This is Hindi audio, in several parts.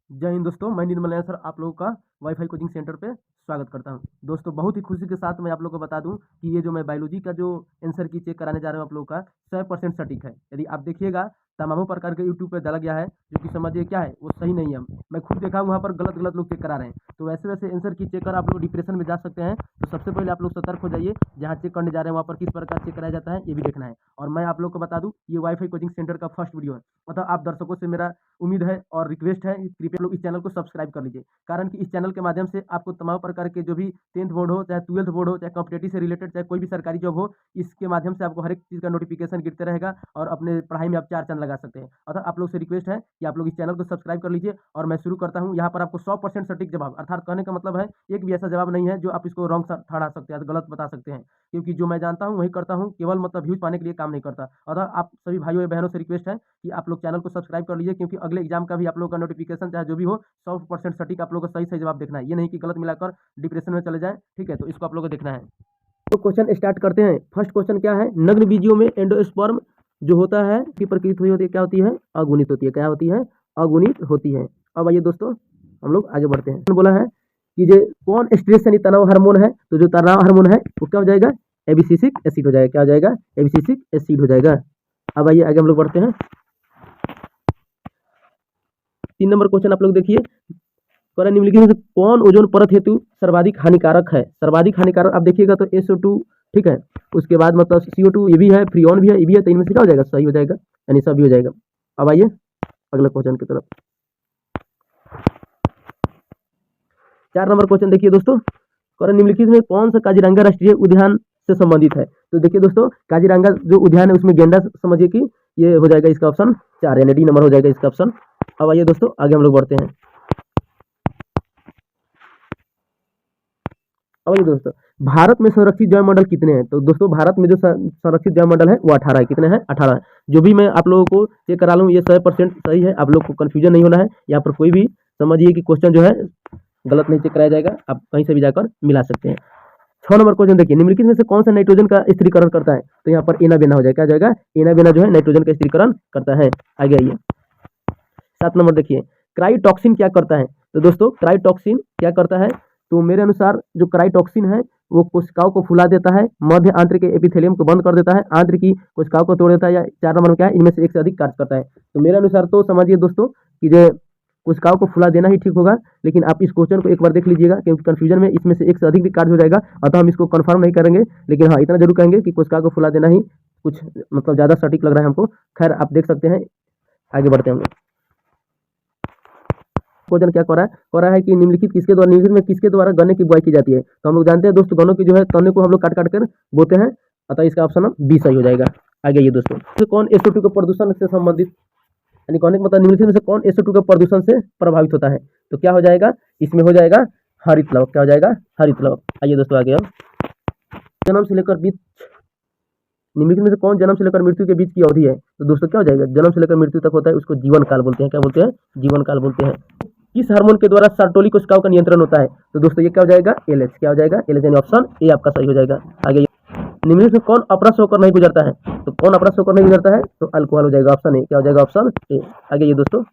जय हिंद दोस्तों, मैं निर्मल नायर सर आप लोगों का वाईफाई कोचिंग सेंटर पे स्वागत करता हूं। दोस्तों बहुत ही खुशी के साथ मैं आप लोगों को बता दूं कि ये जो मैं बायोलॉजी का जो आंसर की चेक कराने जा रहा हूं आप लोगों का 100% सटीक है। यदि आप देखिएगा तमामों प्रकार के यूट्यूब पे डाला गया है जो कि समझिए क्या है वो सही नहीं है। मैं खुद देखा हूं वहाँ पर गलत गलत लोग चेक करा रहे हैं। तो वैसे वैसे आंसर की चेक कर आप लोग डिप्रेशन में जा सकते हैं। तो सबसे पहले आप लोग सतर्क हो जाइए, जहाँ चेक करने जा रहे हैं वहाँ पर किस प्रकार चेक कराया जाता है ये भी देखना है। और मैं आप लोग को बता दूं ये वाईफाई कोचिंग सेंटर का फर्स्ट वीडियो है। मतलब आप दर्शकों से मेरा उम्मीद है और रिक्वेस्ट है कृपया लोग इस चैनल को सब्सक्राइब कर लीजिए। कारण कि इस चैनल के माध्यम से आपको तमाम प्रकार के जो भी 10th बोर्ड हो, चाहे 12th बोर्ड हो, चाहे कॉम्पिटेटिव से रिलेटेड, चाहे कोई भी सरकारी जॉब हो, इसके माध्यम से आपको हर एक चीज़ का नोटिफिकेशन गिरते रहेगा और अपने पढ़ाई में आप चार चांद लगा सकते हैं। अतः आप लोग से रिक्वेस्ट है कि आप लोग इस चैनल को सब्सक्राइब कर लीजिए। और मैं शुरू करता हूँ। यहाँ पर आपको 100% सटीक जवाब, अर्थात कहने का मतलब है एक भी ऐसा जवाब नहीं है जो आप इसको रॉन्ग ठहरा सकते हैं, गलत बता सकते हैं। क्योंकि जो मैं जानता हूँ वही करता हूँ, केवल मतलब व्यूज पाने के लिए काम नहीं करता। अतः आप सभी भाइयों और बहनों से रिक्वेस्ट है कि आप लोग चैनल को सब्सक्राइब कर लीजिए, क्योंकि अगले एग्जाम का भी आप लोग का नोटिफिकेशन चाहे जो भी हो 100% सटीक आप लोग को सही सही जवाब देखना है। ये नहीं कि गलत मिलाकर डिप्रेशन में चले जाए। ठीक है, तो इसको आप लोग को देखना है। तो क्वेश्चन स्टार्ट करते हैं। फर्स्ट क्वेश्चन क्या है, नग्न बीजियों में एंडोस्पर्म जो होता है की प्रकृति हुई होती है, क्या होती है, अगुणित होती है। क्या होती है, अगुणित होती है। अब आइए दोस्तों हम लोग आगे बढ़ते हैं। बोला है कि जो कौन स्ट्रेस यानी तनाव हार्मोन है, तो जो तनाव हार्मोन है वो क्या हो जाएगा, एबिसिसिक एसिड हो जाएगा। क्या हो जाएगा, एबिसिसिक एसिड हो जाएगा। अब आइए आगे हम लोग बढ़ते हैं। 3 नंबर क्वेश्चन आप लोग देखिए, निम्नलिखित में से कौन ओजोन परत हेतु सर्वाधिक हानिकारक है। सर्वाधिक हानिकारक आप देखिएगा तो SO2, ठीक है। उसके बाद मतलब CO2 ये भी है, फ्रीऑन भी है, ये भी है। तो इनमें से क्या हो जाएगा, सही हो जाएगा, यानी सब भी हो जाएगा। अब आइए अगला क्वेश्चन की तरफ। 4 नंबर क्वेश्चन देखिए दोस्तों, निम्नलिखित में कौन सा काजीरंगा राष्ट्रीय उद्यान से संबंधित है। तो देखिए दोस्तों, काजीरंगा जो उद्यान है उसमें गेंडा समझिए कि ये हो जाएगा इसका ऑप्शन 4, यानी D नंबर हो जाएगा इसका ऑप्शन। अब आइए दोस्तों आगे हम लोग बढ़ते हैं। अब आइए दोस्तों, भारत में संरक्षित जैव मंडल कितने हैं। तो दोस्तों भारत में जो संरक्षित जैव मंडल है वो 18 है। कितने हैं, 18 है। जो भी मैं आप लोगों को चेक करा लूँ ये 100% सही है। आप लोग को कंफ्यूजन नहीं होना है। यहाँ पर कोई भी समझिए कि क्वेश्चन जो है गलत नहीं चेक कराया जाएगा, आप कहीं से भी जाकर मिला सकते हैं। 6 नंबर क्वेश्चन देखिए, निम्नलिखित में से कौन सा नाइट्रोजन का स्थिरीकरण करता है। तो यहाँ पर एना बेना हो जाएगा। क्या हो जाएगा, एना बेना जो है नाइट्रोजन का स्थिरीकरण करता है। आगे आइए 7 नंबर देखिए, क्राइटॉक्सिन क्या करता है। तो दोस्तों क्राइटॉक्सिन क्या करता है, तो मेरे अनुसार जो क्राइटॉक्सिन है वो कोशिकाओं को फुला देता है, मध्य आंत्र के एपिथेलियम को बंद कर देता है, आंत्र की कोशिकाओं को तोड़ देता है, या 4 नंबर में क्या है, इनमें से एक से अधिक कार्य करता है। तो मेरे अनुसार तो समझिए दोस्तों कि जो कोशिकाओं को फुला देना ही ठीक होगा। लेकिन आप इस क्वेश्चन को एक बार देख लीजिएगा, क्योंकि कंफ्यूजन में इसमें से एक से अधिक भी कार्य हो जाएगा। अतः हम इसको कंफर्म नहीं करेंगे, लेकिन हाँ इतना जरूर कहेंगे कि कोशिकाओं को फुला देना ही कुछ मतलब ज़्यादा सटीक लग रहा है हमको। खैर आप देख सकते हैं, आगे बढ़ते हैं हम लोग। क्वेश्चन क्या कर रहा है कि निम्नलिखित किसके द्वारा, निम्नलिखित में किसके द्वारा गन्ने की बुआई की जाती है। तो हम लोग जानते हैं दोस्तों गन्नों की जो है तने को हम लोग काट काट कर बोते हैं। अतः इसका ऑप्शन B सही हो जाएगा। आगे ये दोस्तों, तो कौन SO2 के प्रदूषण से संबंधित, यानी कहने का मतलब निम्नलिखित में से कौन SO2 के प्रदूषण से प्रभावित होता है। तो क्या हो जाएगा, इसमें हो जाएगा हरित लवक। क्या हो जाएगा, हरित लवक। आइए दोस्तों आगे अब, जन्म से लेकर बीच, निम्नलिखित में से कौन जन्म से लेकर मृत्यु के बीच की अवधि है। तो दोस्तों क्या हो जाएगा, जन्म से लेकर मृत्यु तक होता है उसको जीवन काल बोलते हैं। क्या बोलते हैं, जीवन काल बोलते हैं। किस हार्मोन के द्वारा सर्टोली कोशिकाओं का नियंत्रण होता है। तो दोस्तों ये क्या हो जाएगा, LH। क्या हो जाएगा, LH, यानी ऑप्शन A आपका सही हो जाएगा। आगे निम्नलिखित में कौन अपरस होकर नहीं गुजरता है। तो कौन अपरस होकर नहीं गुजरता है, तो अल्कोहल हो जाएगा, ऑप्शन A। क्या हो जाएगा, ऑप्शन A। आगे ये दोस्तों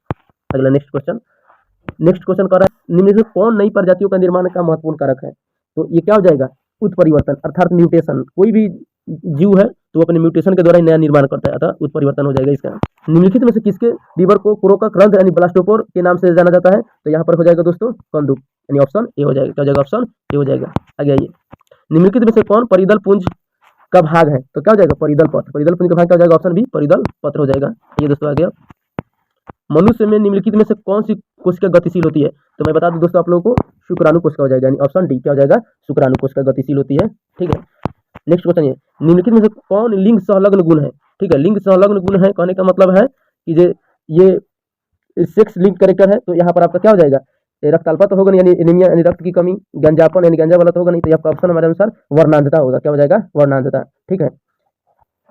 अगला नेक्स्ट क्वेश्चन कर रहा है, निम्नलिखित में कौन नई प्रजातियों का निर्माण का महत्वपूर्ण कारक है। तो ये क्या हो जाएगा, उत्परिवर्तन अर्थात म्यूटेशन। कोई भी जीव है तो वो अपने म्यूटेशन के द्वारा ही नया निर्माण करता है, अतः उत्परिवर्तन हो जाएगा इसका। निम्नलिखित में से किसके लीवर को कोरोका रंध्र यानी ब्लास्टोपोर के नाम से जाना जाता है। तो यहाँ पर हो जाएगा दोस्तों कंदुक, यानी ऑप्शन A हो जाएगा। क्या हो जाएगा, ऑप्शन A हो जाएगा। आगे आइए, निम्नलिखित में से कौन परिदल पुंज का भाग है। तो क्या हो जाएगा, परिदल पत्र। परिदल पुंज का भाग क्या हो जाएगा, ऑप्शन B परिदल पत्र हो जाएगा। ये दोस्तों आगे, मनुष्य में निम्नलिखित में से कौन सी कोशिका गतिशील होती है। तो मैं बता दूं दोस्तों आप लोगों को, शुक्राणु कोशिका हो जाएगा, यानी ऑप्शन D। क्या हो जाएगा, शुक्राणु कोशिका गतिशील होती है। ठीक है, नेक्स्ट क्वेश्चन ये, निम्नलिखित में से कौन लिंग संलग्न गुण है। ठीक है, लिंग संलग्न गुण है कहने का मतलब है कि ये सेक्स लिंक करेक्टर है। तो यहाँ पर आपका क्या हो जाएगा, रक्त अल्पत्व तो होगा नहीं, यानी एनीमिया यानी रक्त की कमी, गंजापन यानी गंजा वाला तो होगा नहीं। तो आपका ऑप्शन हमारे अनुसार वर्णांधता होगा। क्या हो जाएगा, वर्णांधता। ठीक है,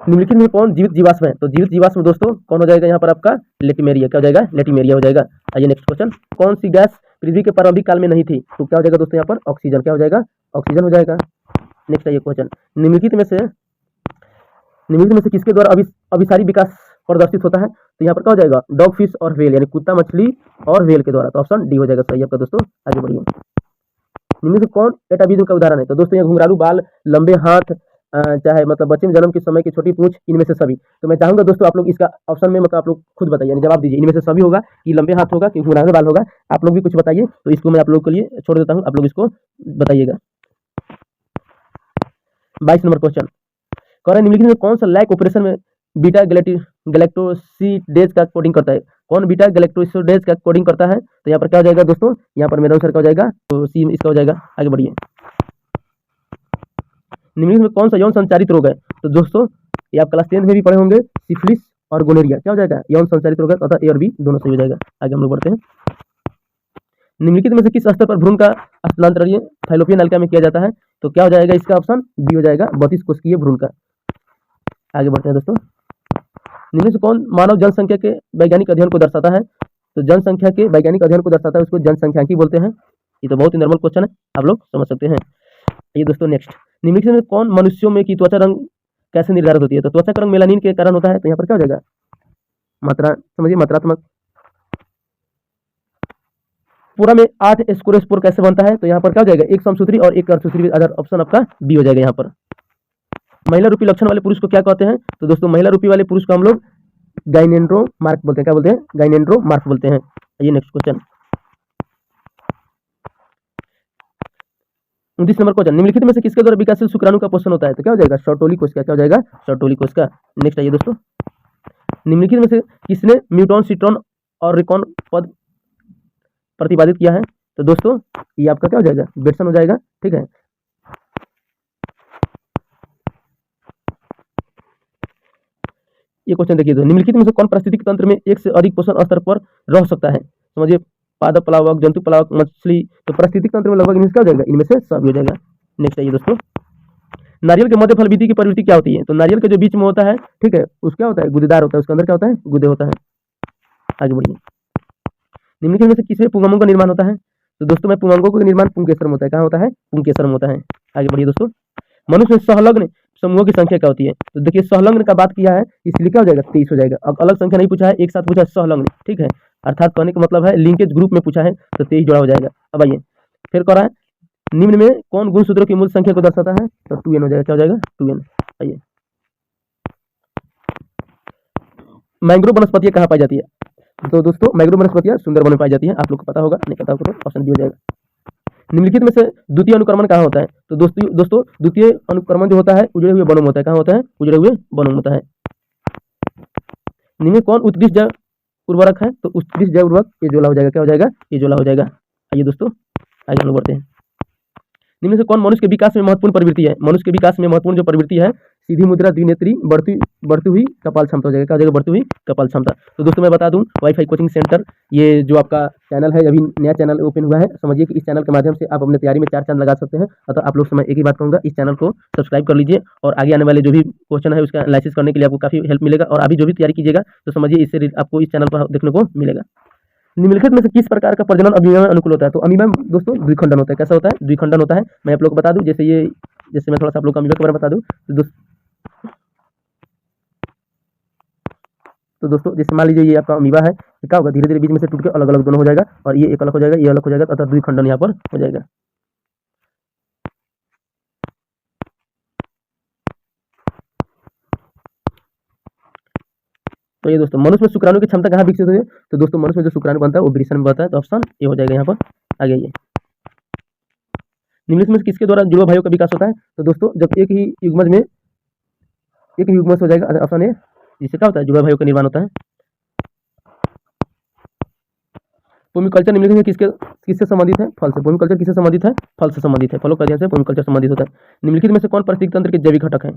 निम्नलिखित में कौन जीवित जीवाश्म है। तो जीवित जीवाश्म दोस्तों कौन हो जाएगा, यहाँ पर आपका लेटिमेरिया। क्या हो जाएगा, लेटिमेरिया हो जाएगा। आइए नेक्स्ट क्वेश्चन, कौन सी गैस पृथ्वी के प्रारंभिक काल में नहीं थी। तो क्या हो जाएगा दोस्तों, यहाँ पर ऑक्सीजन। क्या हो जाएगा, ऑक्सीजन हो जाएगा। नेक्स्ट आइए क्वेश्चन, निम्नलिखित में से किसके द्वारा अभिसारी विकास प्रदर्शित होता है। तो यहाँ पर क्या हो जाएगा, डॉग फिश और व्हेल यानी कुत्ता मछली और व्हेल के द्वारा। तो ऑप्शन डी हो जाएगा सही आपका दोस्तों। आगे बढ़िए, निम्न से कौन एटाविज्म का उदाहरण है? तो दोस्तों ये घुंघरालू बाल, लंबे हाथ, चाहे मतलब बच्चे में जन्म के समय की छोटी पूंछ, इनमें से सभी। तो मैं चाहूंगा दोस्तों आप लोग इसका ऑप्शन में मतलब आप लोग खुद बताइए, यानी जवाब दीजिए, इनमें से सभी होगा कि लंबे हाथ होगा कि घुंघरालू बाल होगा, आप लोग भी कुछ बताइए। तो इसको मैं आप लोग के लिए छोड़ देता हूँ, आप लोग इसको बताइएगा। 22 नंबर क्वेश्चन कह रहे हैं निम्नलिखित में कौन सा लैक ऑपरेशन में बीटा गैलेक्टोसिडेज का कोडिंग करता है? कौन बीटा गैलेक्टोसिडेज का कोडिंग करता है? तो यहाँ पर क्या हो जाएगा दोस्तों, यहाँ पर मेरा आंसर क्या हो जाएगा, तो सी इसका हो जाएगा। आगे बढ़िए, निम्नलिखित में कौन सा यौन संचारित रोग है? तो दोस्तों ये आप क्लास 10 में भी पढ़े होंगे, सिफिलिस और गोनेरिया। क्या हो जाएगा, यौन संचारित रोग है, तथा ए और बी दोनों सही हो जाएगा। आगे हम लोग बढ़ते हैं, निम्नलिखित में से किस स्तर पर भ्रूण का हस्तांतरण फैलोपियन नलिका में किया जाता है? तो क्या हो जाएगा, इसका ऑप्शन बी हो जाएगा, 32 कोशिकीय भ्रूण का। आगे बढ़ते हैं दोस्तों, निम्न से कौन मानव जनसंख्या के वैज्ञानिक अध्ययन को दर्शाता है? तो जनसंख्या के वैज्ञानिक अध्ययन को दर्शाता है, उसको जनसंख्यांकी बोलते हैं। ये तो बहुत ही नॉर्मल क्वेश्चन है, आप लोग समझ सकते हैं। ये दोस्तों नेक्स्ट, निम्नलिखित में कौन मनुष्यों में की त्वचा रंग कैसे निर्धारित होती है? तो त्वचा का रंग मेलानिन के कारण होता है। तो यहाँ पर क्या हो जाएगा, मात्रा समझिए, मात्रात्मक। पूरा में 8 स्कोर कैसे बनता है? तो यहाँ पर क्या हो जाएगा, एक समसूत्री और एक अर्धसूत्री। अदर ऑप्शन आपका बी हो जाएगा। यहाँ पर महिला रूपी लक्षण वाले पुरुष को क्या कहते हैं? तो दोस्तों महिला रूपी वाले पुरुष को हम लोग गाइनेंड्रोमार्क बोलते हैं। क्या बोलते हैं, गाइनेंड्रोमार्क बोलते हैं। ये नेक्स्ट क्वेश्चन, 29 नंबर क्वेश्चन, निम्नलिखित में से किसके द्वारा विकासशील शुक्राणु का पोषण होता है? तो क्या हो जाएगा, सर्टोली कोशिका। क्या हो जाएगा, सर्टोली कोशिका। नेक्स्ट आइए दोस्तों, निम्नलिखित में से किसने म्यूटॉन, सिट्रॉन और रिकॉन पद प्रतिपादित किया है? तो दोस्तों ये आपका क्या हो जाएगा, बेटसन हो जाएगा। ठीक है, ये क्वेश्चन देखिए, तो निम्नलिखित में से कौन पारिस्थितिक तंत्र में एक से अधिक पोषण स्तर पर रह सकता है? समझिए, पादप प्लावक, जंतु प्लावक, मछली। तो पारिस्थितिक तंत्र में लगभग इनमें क्या हो जाएगा, इनमें से सब हो जाएगा। नेक्स्ट आइए दोस्तों, नारियल के मध्य फल विधि की प्रवृत्ति क्या होती है? तो नारियल के जो बीच में होता है, ठीक है, उसका क्या होता है, गुदेदार होता है, उसके अंदर क्या होता है, गुदे होता है। आगे बढ़िए, निम्नलिखित में से किसमें पुंगमों का निर्माण होता है? तो दोस्तों में पुंगमों का निर्माण पुंकेसर में होता है। कहाँ होता है, पुंकेसर में होता है। आगे बढ़िए दोस्तों, मनुष्य में सहलग्न समूहों की संख्या क्या होती है? तो देखिए सहलग्न का बात किया है, इसलिए क्या हो जाएगा, 23 हो जाएगा। अब अलग संख्या नहीं पूछा है, एक साथ पूछा है सहलग्न। ठीक है, अर्थात कहने का मतलब है लिंकेज ग्रुप में पूछा है, तो 23 जोड़ा हो जाएगा। अब आइए फिर कह रहा है, निम्न में कौन गुणसूत्रों की मूल संख्या को दर्शाता है? तो 2n हो जाएगा। क्या हो जाएगा, 2n। आइए, मैंग्रोव वनस्पतियां कहाँ पाई जाती है? तो दोस्तों मैंग्रोव वनस्पतियां सुंदरबन में पाई जाती है। आप लोग को पता होगा, नहीं पता होगा तो ऑप्शन बी हो जाएगा। निम्नलिखित में से द्वितीय अनुक्रमण कहाँ होता है? तो दोस्तों द्वितीय अनुक्रमण जो होता है उजड़े हुए वनों में होता है। कहाँ होता है, उजड़े हुए वनों में होता है। निम्न में कौन उत्कृष्ट जैव उर्वरक है? तो उत्कृष्ट जैव उर्वरक ये जोला हो जाएगा। क्या हो जाएगा, ये जोला हो जाएगा। आइए दोस्तों, आगे हम लोग बढ़ते हैं, निम्न से कौन मनुष्य के विकास में महत्वपूर्ण प्रवृत्ति है? मनुष्य के विकास में महत्वपूर्ण जो प्रवृत्ति है, सीधी मुद्रा, द्विनेत्री, बढ़ती हुई कपाल क्षमता हो जाएगा। क्या हो जाएगा, बढ़ती हुई कपाल क्षमता। तो दोस्तों मैं बता दूं, वाईफाई कोचिंग सेंटर ये जो आपका चैनल है, अभी नया चैनल ओपन हुआ है। समझिए कि इस चैनल के माध्यम से आप अपने तैयारी में 4 चांद लगा सकते हैं। अतः आप लोग समय एक ही बात कहूँगा, इस चैनल को सब्सक्राइब कर लीजिए और आगे आने वाले जो भी क्वेश्चन है उसका एनालिसिस करने के लिए आपको काफी हेल्प मिलेगा। और अभी जो भी तैयारी कीजिएगा तो समझिए इससे आपको इस चैनल पर देखने को मिलेगा। निम्नलिखित में से किस प्रकार का प्रजनन अमीबा में अनुकूल होता है? तो अमीबा में दोस्तों द्विखंडन होता है। कैसा होता है, द्विखंडन होता है। मैं आप लोग को बता दूं, जैसे मैं थोड़ा सा आप लोग को अमीबा के बारे में बता दूं, तो दोस्तों जैसे मान लीजिए ये आपका अमीबा है, क्या होगा, धीरे धीरे बीच में से टूट के अलग अलग दोनों हो जाएगा, और ये एक अलग हो जाएगा, ये अलग हो जाएगा, अतः द्विखंडन यहाँ पर हो जाएगा। तो ये दोस्तों मनुष्य में शुक्राणु की क्षमता कहाँ विकसित हुई है? तो दोस्तों मनुष्य में जो शुक्राणु बनता है वो वृषण में बनता है। तो ऑप्शन ए हो जाएगा यहाँ पर। आगे आइए, निम्नलिखित में से किसके द्वारा जुड़वा भाइयों का विकास होता है? तो दोस्तों जब एक ही युग्मज हो जाएगा। ऑप्शन ए, जिससे क्या होता है, जुड़वा भाइयों का निर्माण होता है। पोमिकल्चर निम्नलिखित में किससे संबंधित है? फल से। पोमिकल्चर किससे संबंधित है? फल से संबंधित है। फलों का अध्ययन से पोमिकल्चर संबंधित होता है। निम्नलिखित में से कौन पारिस्थितिक तंत्र के जैविक घटक है?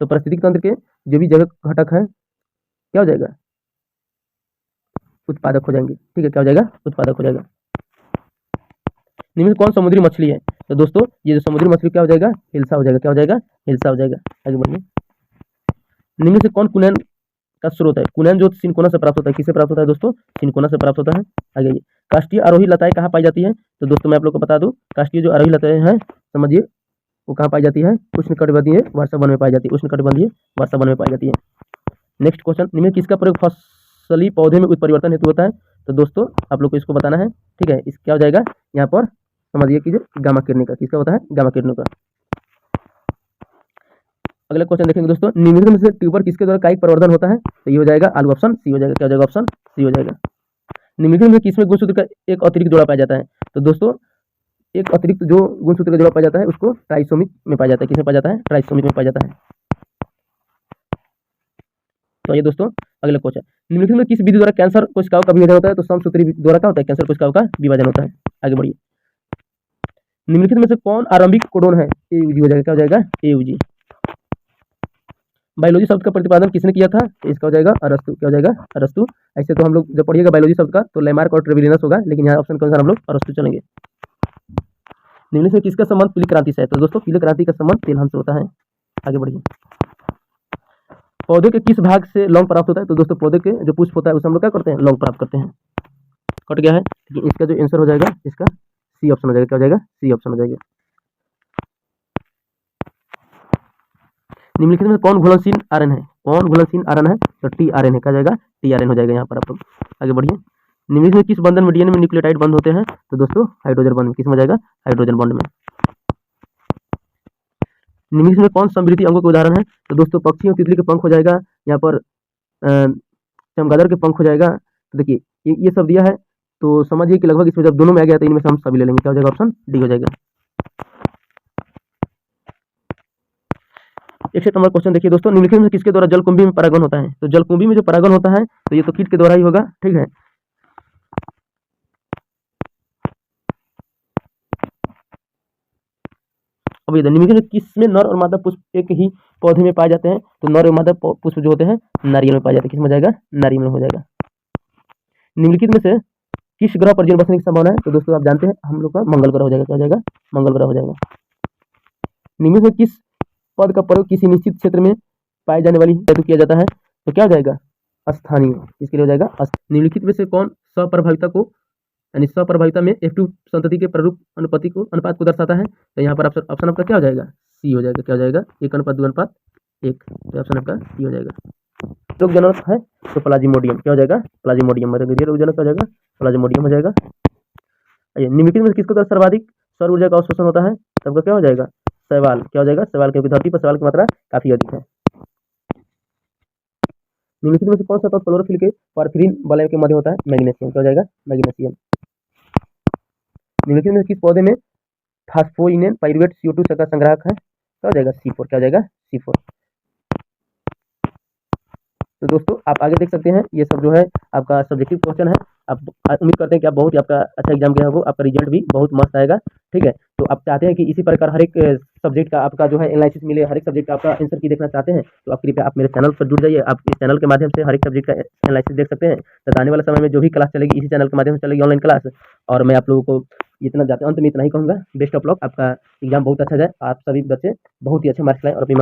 तो पारिस्थितिक तंत्र के जो भी जैविक घटक है क्या हो जाएगा, उत्पादक हो जाएंगे। ठीक है, क्या हो जाएगा, उत्पादक हो जाएगा। निम्न कौन समुद्री मछली है? तो दोस्तों ये जो समुद्री मछली क्या हो जाएगा, हिल्सा हो जाएगा। क्या हो जाएगा, हिल्सा हो जाएगा। आगे बढ़िए, निम्न से कौन कुनैन का स्रोत है? कुनैन जो सिनकोना से प्राप्त होता है। किससे प्राप्त होता है दोस्तों? सिनकोना से प्राप्त होता है। आगे आइए, काष्ठीय आरोही लताएं कहाँ पाई जाती है? तो दोस्तों मैं आप लोग को बता दूं, काष्ठीय जो आरोही लताएं हैं समझिए वो कहाँ पाई जाती है, उष्णकटिबंधीय वर्षा वन में पाई जाती है। उष्णकटिबंधीय वर्षा वन में पाई जाती है। नेक्स्ट क्वेश्चन, निम्न में किसका प्रयोग फसली पौधे में उत्परिवर्तन हेतु होता है? तो दोस्तों आप लोग को इसको बताना है, ठीक है। इस क्या हो जाएगा यहाँ पर समझिए कि गामा किरणें का, किसका होता है? गामा किरणों का। अगला क्वेश्चन देखेंगे दोस्तों, निम्नलिखित में से ट्यूबर किसके द्वारा कायिक प्रवर्धन होता है? तो ये हो जाएगा आलू, ऑप्शन सी हो जाएगा। क्या हो जाएगा? ऑप्शन सी हो जाएगा। निम्नलिखित में किसमें गुणसूत्र का एक अतिरिक्त जोड़ा पाया जाता है? तो दोस्तों एक अतिरिक्त जो गुणसूत्र का जोड़ा पाया जाता है उसको ट्राइसोमिक में पाया जाता है। किसमें पाया जाता है? ट्राइसोमिक में पाया जाता है। तो ये दोस्तों अगला क्वेश्चन, निम्नलिखित में किस विधि द्वारा कैंसर कोशिकाओं का विभाजन होता है? तो समसूत्री द्वारा क्या होता है? कैंसर कोशिकाओं का विभाजन होता है। आगे बढ़िए। निम्नलिखित में से कौन आरंभिक कोडोन है? एयूजी हो जाएगा। क्या हो जाएगा? एयूजी। बायोलॉजी शब्द का प्रतिपादन किसने किया था? तो इसका हो जाएगा अरस्तु। क्या हो जाएगा? अरस्तु। ऐसे तो हम लोग जब पढ़िएगा बायोलॉजी शब्द का तो लेमार्क और ट्रेविलिनस होगा, लेकिन यहाँ ऑप्शन के अनुसार हम लोग अरस्तु चलेंगे। निम्नलिखित में किसका संबंध पीली क्रांति से है? तो दोस्तों पीली क्रांति का संबंध तेलहन से होता है। आगे बढ़िए। पौधे के किस भाग से लौंग प्राप्त होता है? तो दोस्तों पौधे के जो पुष्प होता है उससे हम लोग क्या करते हैं? लौंग प्राप्त करते हैं। कट गया है, लेकिन इसका जो आंसर हो जाएगा इसका सी ऑप्शन हो जाएगा। क्या हो जाएगा? सी ऑप्शन हो जाएगा। निम्नलिखित में कौन घुलनशील आयरन है? कौन घुलनशील आयरन है? तो टी आर एन है। क्या हो जाएगा? टी आर एन हो जाएगा यहाँ पर आप लोग। आगे बढ़िए। निम्नलिखित में किस बंधन में डीएनए में न्यूक्लियोटाइड बंद होते हैं? तो दोस्तों हाइड्रोजन बंध में। किस में हो जाएगा? हाइड्रोजन बंध में। निम्नलिखित में कौन समृद्धि अंगों के उदाहरण है? तो दोस्तों पक्षी और तितली के पंख हो जाएगा, यहाँ पर चमगादड़ के पंख हो जाएगा। तो देखिए ये सब दिया है, तो समझिए कि लगभग इसमें जब दोनों में आ गया तो इनमें से हम सभी ले लेंगे। क्या हो जाएगा? ऑप्शन डी हो जाएगा। 61 नंबर क्वेश्चन देखिए दोस्तों, निम्नलिखित में किसके द्वारा जलकुंभी में परागण होता है? तो जलकुंभी में जो परागण होता है तो ये तो कीट के द्वारा ही होगा, ठीक है। अब ये निम्नलिखित में किसमें नर और मादा पुष्प एक ही पौधे में पाए जाते हैं? तो नर और मादा पुष्प जो होते हैं नारियल में पाए जाते हैं। किस में जाएगा? नारियल में हो जाएगा। निम्नलिखित में से किस ग्रह पर जीवन बसने की संभावना है? तो दोस्तों आप जानते हैं हम लोग का मंगल ग्रह हो जाएगा। क्या हो जाएगा? मंगल ग्रह हो जाएगा। निम्नलिखित में किस पद का प्रयोग किसी निश्चित क्षेत्र में पाई जाने वाली हेतु किया जाता है? तो क्या हो जाएगा? स्थानीय। इसके लिए हो जाएगा। निम्नलिखित में से कौन स्वप्रभाविता को यानी स्वप्रभाविता में F2 संतति के प्रारूप अनुपात को दर्शाता है? तो यहाँ पर ऑप्शन आपका क्या हो जाएगा? सी हो जाएगा। क्या हो जाएगा? 1:2:1। तो ऑप्शन आपका सी हो जाएगा। रोगजनक है तो प्लाज्मोडियम। क्या हो जाएगा? प्लाज्मोडियम। रोगजनक हो जाएगा प्लाज्मोडियम हो जाएगा। निम्नलिखित में किसके द्वारा सर्वाधिक सौर ऊर्जा का अवशोषण होता है? तब क्या हो जाएगा? शैवाल। क्या हो जाएगा? शैवाल, क्योंकि धरती पर शैवाल की मात्रा काफी अधिक है। निम्नलिखित में से कौन सा तत्व क्लोरोफिल के परफ्यूरिन वलय के मध्य होता है? मैग्नीशियम। क्या हो जाएगा? मैग्नीशियम। निम्नलिखित में किस पौधे में फास्फोइनेन पाइरुवेट CO2 का संग्राहक है? क्या हो जाएगा? C4। क्या हो जाएगा? C4। तो दोस्तों आप आगे देख सकते हैं, ये सब जो है आपका सब्जेक्टिव क्वेश्चन है। आप उम्मीद करते हैं कि आप बहुत ही आपका अच्छा एग्जाम गया होगा, आपका रिजल्ट भी बहुत मस्त आएगा, ठीक है। तो आप चाहते हैं कि इसी प्रकार हर एक सब्जेक्ट का आपका जो है एनालिसिस मिले, हर एक सब्जेक्ट का आपका आंसर की देखना चाहते हैं, तो आप कृपया आप मेरे चैनल पर जुड़ जाइए। आप इस चैनल के माध्यम से हर एक सब्जेक्ट का एनालिसिस देख सकते हैं। तो आने वाले समय में जो भी क्लास चलेगी इसी चैनल के माध्यम से चलेगी, ऑनलाइन क्लास। और मैं आप लोगों को इतना जाते अंत में इतना ही कहूँगा, बेस्ट ऑफ लक। आपका एग्जाम बहुत अच्छा जाए, आप सभी बच्चे बहुत ही अच्छे मार्क्स लाएं और अपनी